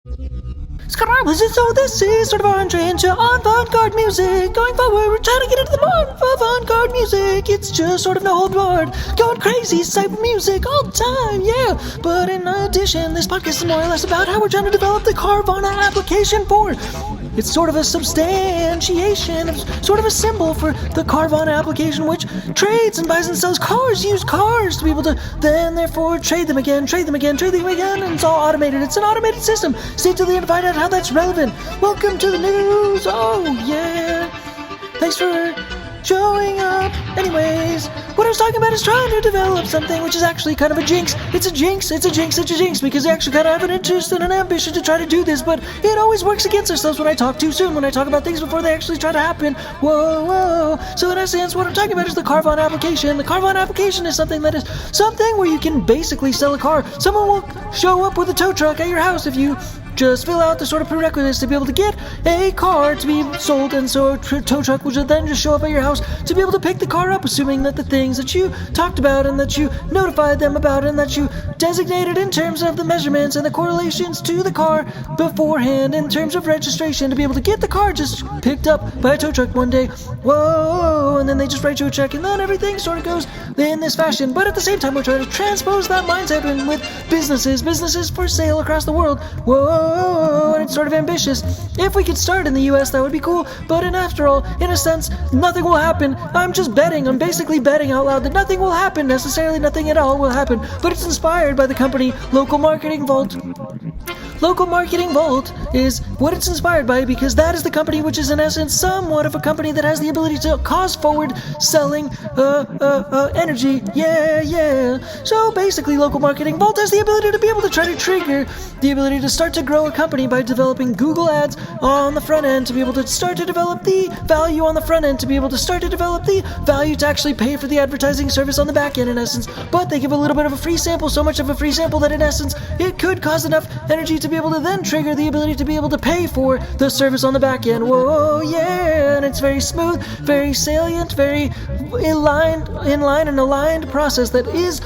So this is sort of our entry into avant-garde music. Going forward, we're trying to get into the more avant-garde music. It's just sort of no hold barred, going crazy type of music all the time, yeah. But in addition, this podcast is more or less about how we're trying to develop the Carvana application for. It's sort of a substantiation, sort of a symbol for the Carvana application, which trades and buys and sells cars, used cars, to be able to then, therefore, trade them again, and it's all automated. It's an automated system. Stay till the end to find out how that's relevant. Welcome to the news. Oh, yeah. Thanks for showing up. Anyways, what I was talking about is trying to develop something which is actually kind of a jinx. It's a jinx because I actually kind of have an interest and an ambition to try to do this, but it always works against ourselves when I talk too soon, when I talk about things before they actually try to happen. Whoa. So in essence, what I'm talking about is the Carvana application. The Carvana application is something where you can basically sell a car. Someone will show up with a tow truck at your house if you just fill out the sort of prerequisites to be able to get a car to be sold, and so a tow truck will then just show up at your house to be able to pick the car up, assuming that the things that you talked about and that you notified them about and that you designated in terms of the measurements and the correlations to the car beforehand in terms of registration to be able to get the car just picked up by a tow truck one day. Whoa, and then they just write you a check, and then everything sort of goes in this fashion. But at the same time, we're trying to transpose that mindset in with businesses for sale across the world. Whoa, and it's sort of ambitious. If we could start in the US, that would be cool, but after all, in a sense, nothing will happen. I'm basically betting out loud that nothing will happen, necessarily nothing at all will happen, but it's inspired by the company Local Marketing Vault. Local Marketing Vault is what it's inspired by, because that is the company which is in essence somewhat of a company that has the ability to cause forward selling energy. Yeah. So basically, Local Marketing Vault has the ability to be able to try to trigger the ability to start to grow a company by developing Google ads on the front end, to be able to start to develop the value on the front end, to be able to start to develop the value to actually pay for the advertising service on the back end, in essence. But they give a little bit of a free sample, so much of a free sample that in essence it could cause enough energy to be able to then trigger the ability to be able to pay for the service on the back end. Whoa, yeah, and it's very smooth, very salient, very aligned process that is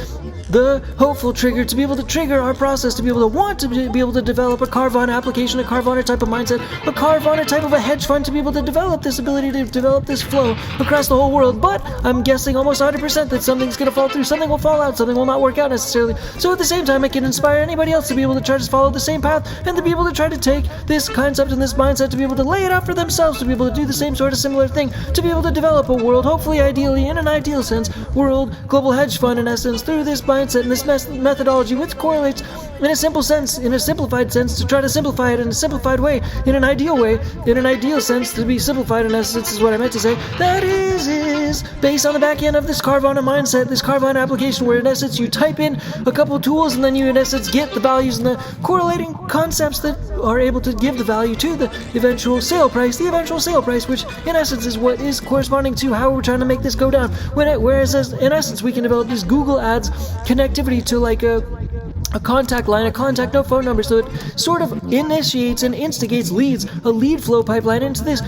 the hopeful trigger to be able to trigger our process to be able to want to be able to develop a Carvana application, a Carvana type of mindset, a Carvana type of a hedge fund to be able to develop this ability to develop this flow across the whole world. But I'm guessing almost 100% that something's going to fall through, something will fall out, something will not work out necessarily. So at the same time, it can inspire anybody else to be able to try to follow the same path and to be able to try to take this concept and this mindset to be able to lay it out for themselves, to be able to do the same sort of similar thing, to be able to develop a world, hopefully, ideally, in an ideal sense, world global hedge fund in essence, through this mindset and this methodology, which correlates in a simple sense, in a simplified sense, to try to simplify it in a simplified way, in an ideal sense, to be simplified in essence is what I meant to say. That is based on the back end of this Carvana mindset, this Carvana application, where in essence you type in a couple tools and then you in essence get the values and the correlating concepts that are able to give the value to the eventual sale price, which in essence is what is corresponding to how we're trying to make this go down. Whereas in essence we can develop this Google Ads connectivity to like a contact line, a contact no phone number, so it sort of initiates and instigates leads, a lead flow pipeline into this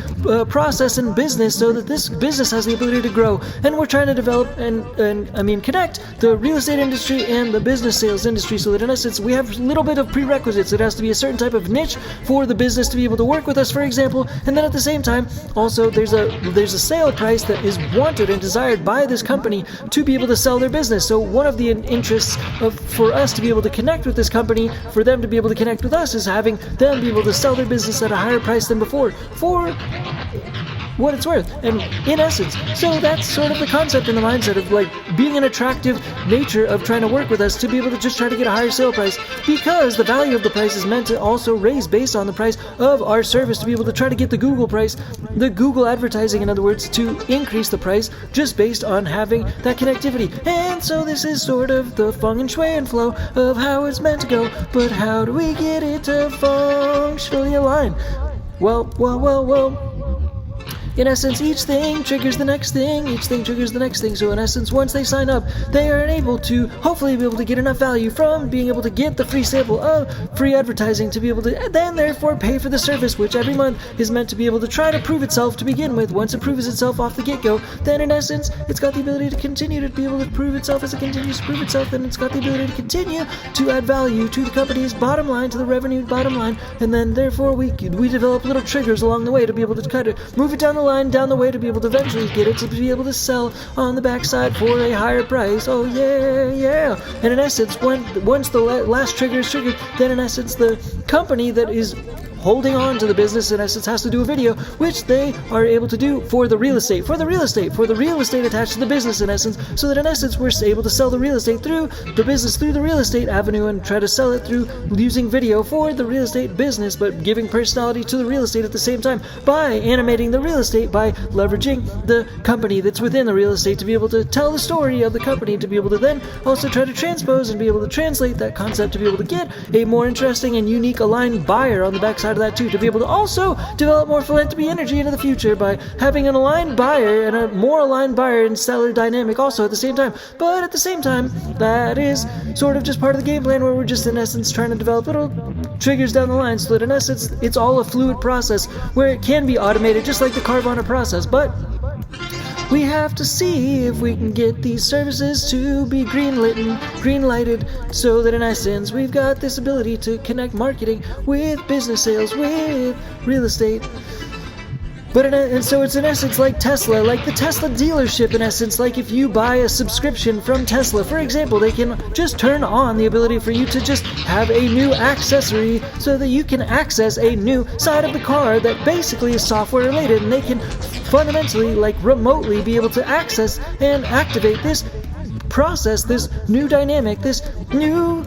process and business, so that this business has the ability to grow. And we're trying to develop and connect the real estate industry and the business sales industry, so that in essence we have a little bit of prerequisites. It has to be a certain type of niche for the business to be able to work with us, for example, and then at the same time also there's a sale price that is wanted and desired by this company to be able to sell their business. So one of the interests for us to be able to connect with this company, for them to be able to connect with us, is having them be able to sell their business at a higher price than before, for what it's worth. And in essence, so that's sort of the concept and the mindset of like being an attractive nature of trying to work with us to be able to just try to get a higher sale price, because the value of the price is meant to also raise based on the price of our service, to be able to try to get the Google price, the Google advertising, in other words, to increase the price just based on having that connectivity. And so this is sort of the feng and shui and flow of how it's meant to go, but how do we get it to functionally align? Well, in essence, each thing triggers the next thing, each thing triggers the next thing. So in essence, once they sign up, they are able to hopefully be able to get enough value from being able to get the free sample of free advertising to be able to then therefore pay for the service, which every month is meant to be able to try to prove itself to begin with. Once it proves itself off the get-go, then in essence, it's got the ability to continue to be able to prove itself. As it continues to prove itself, then it's got the ability to continue to add value to the company's bottom line, to the revenue bottom line, and then therefore we develop little triggers along the way to be able to kind of move it down the line, down the way, to be able to eventually get it to be able to sell on the backside for a higher price. Oh yeah. And in essence, once the last trigger is triggered, then in essence the company that is holding on to the business in essence has to do a video, which they are able to do for the real estate attached to the business in essence, so that in essence we're able to sell the real estate through the business, through the real estate avenue, and try to sell it through using video for the real estate business, but giving personality to the real estate at the same time by animating the real estate, by leveraging the company that's within the real estate to be able to tell the story of the company, to be able to then also try to transpose and be able to translate that concept to be able to get a more interesting and unique aligned buyer on the backside of that too, to be able to also develop more philanthropy energy into the future by having an aligned buyer and a more aligned buyer and seller dynamic also at the same time. But at the same time, that is sort of just part of the game plan, where we're just in essence trying to develop little triggers down the line so that in essence it's all a fluid process where it can be automated just like the Carvana process. But we have to see if we can get these services to be green-lighted, so that in essence we've got this ability to connect marketing with business sales, with real estate. And so it's in essence like Tesla, like the Tesla dealership in essence. Like if you buy a subscription from Tesla, for example, they can just turn on the ability for you to just have a new accessory so that you can access a new side of the car that basically is software related, and they can fundamentally, like remotely, be able to access and activate this process, this new dynamic, this new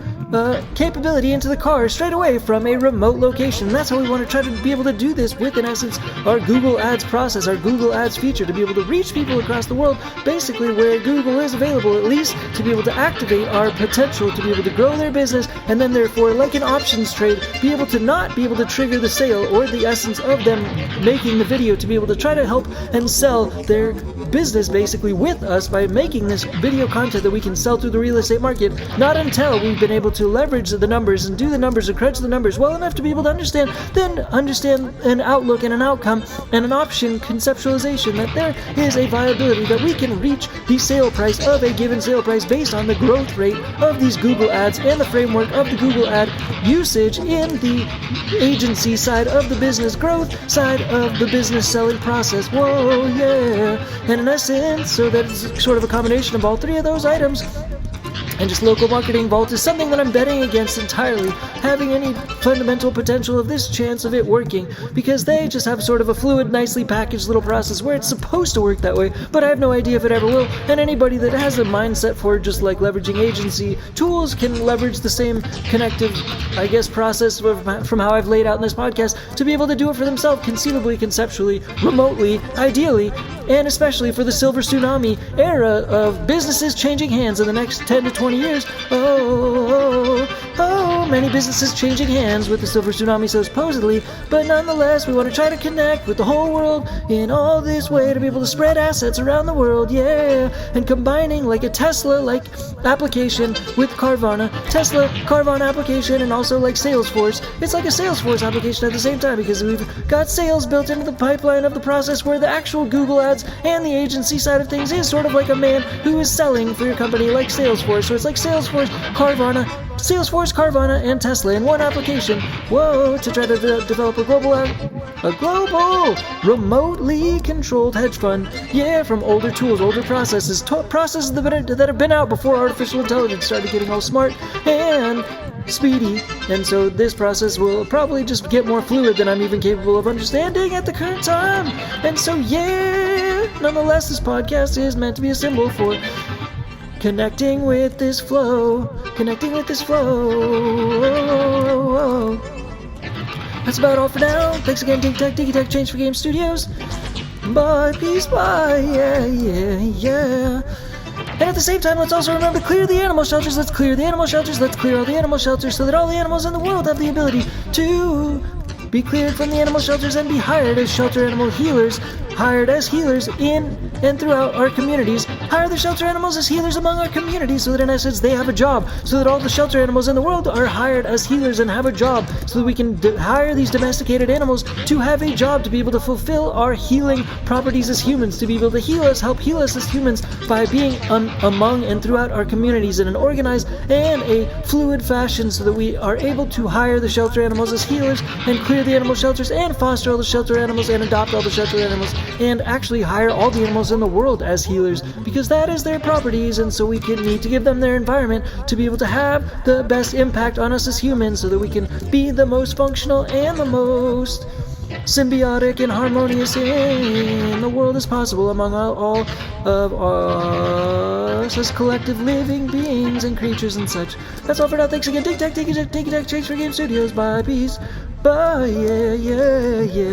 capability into the car straight away from a remote location. And that's how we want to try to be able to do this with, in essence, our Google Ads process, our Google Ads feature, to be able to reach people across the world, basically where Google is available, at least to be able to activate our potential to be able to grow their business, and then therefore, like an options trade, be able to not be able to trigger the sale or the essence of them making the video, to be able to try to help and sell their business basically with us by making this video content that we can sell through the real estate market, not until we've been able to leverage the numbers and do the numbers and crunch the numbers well enough to be able to understand an outlook and an outcome and an option conceptualization, that there is a viability that we can reach the sale price of a given sale price based on the growth rate of these Google ads and the framework of the Google ad usage in the agency side of the business growth side of the business selling process. Whoa, yeah. And in essence, so that it's sort of a combination of all three of those items. And just local marketing vault is something that I'm betting against entirely having any fundamental potential of this chance of it working, because they just have sort of a fluid, nicely packaged little process where it's supposed to work that way, but I have no idea if it ever will. And anybody that has a mindset for just like leveraging agency tools can leverage the same connective, I guess, process from how I've laid out in this podcast to be able to do it for themselves, conceivably, conceptually, remotely, ideally, and especially for the silver tsunami era of businesses changing hands in the next 10 to 20 years. Many businesses changing hands with the silver tsunami, so supposedly, but nonetheless, we want to try to connect with the whole world in all this way to be able to spread assets around the world, yeah, and combining like a Tesla-like application with Carvana, Tesla, Carvana application, and also like Salesforce. It's like a Salesforce application at the same time, because we've got sales built into the pipeline of the process where the actual Google ads and the agency side of things is sort of like a man who is selling for your company like Salesforce. So it's like Salesforce, Carvana, and Tesla in one application. Whoa, to try to develop a global, remotely controlled hedge fund. Yeah, from older tools, older processes, processes that have been out before artificial intelligence started getting all smart and speedy. And so this process will probably just get more fluid than I'm even capable of understanding at the current time. And so, yeah, nonetheless, this podcast is meant to be a symbol for connecting with this flow. That's about all for now. Thanks again, Diggy Tech Change for Game Studios. Bye, peace, bye, yeah. And at the same time, let's also remember to clear the animal shelters. Let's clear all the animal shelters so that all the animals in the world have the ability to be cleared from the animal shelters and be hired as shelter animal healers, hired as healers in and throughout our communities. Hire the shelter animals as healers among our communities so that in essence they have a job, so that all the shelter animals in the world are hired as healers and have a job, so that we can hire these domesticated animals to have a job, to be able to fulfill our healing properties as humans, to be able to heal us, help heal us as humans by being among and throughout our communities in an organized and a fluid fashion, so that we are able to hire the shelter animals as healers and clear the animal shelters and foster all the shelter animals and adopt all the shelter animals and actually hire all the animals in the world as healers, because that is their properties, and so we need to give them their environment to be able to have the best impact on us as humans, so that we can be the most functional and the most symbiotic and harmonious in the world as possible among all of us as collective living beings and creatures and such. That's all for now. Thanks again. Take Tech, Chase for Game Studios. Bye, peace. Bye, yeah.